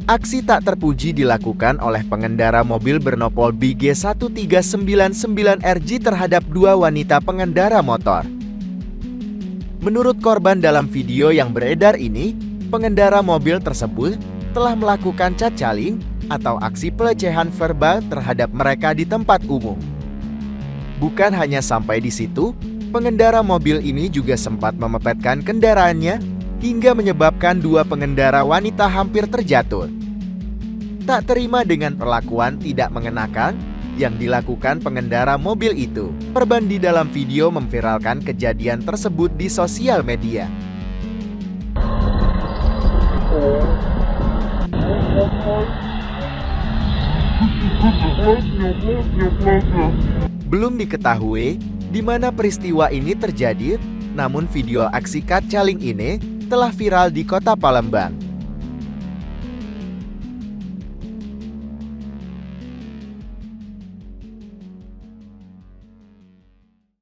Aksi tak terpuji dilakukan oleh pengendara mobil bernopol BG1399RJ terhadap dua wanita pengendara motor. Menurut korban dalam video yang beredar ini, pengendara mobil tersebut telah melakukan cacaling atau aksi pelecehan verbal terhadap mereka di tempat umum. Bukan hanya sampai di situ, pengendara mobil ini juga sempat memepetkan kendaraannya hingga menyebabkan dua pengendara wanita hampir terjatuh. Tak terima dengan perlakuan tidak mengenakan yang dilakukan pengendara mobil itu, korban di dalam video memviralkan kejadian tersebut di sosial media. Belum diketahui di mana peristiwa ini terjadi, namun video aksi cacaling ini telah viral di kota Palembang.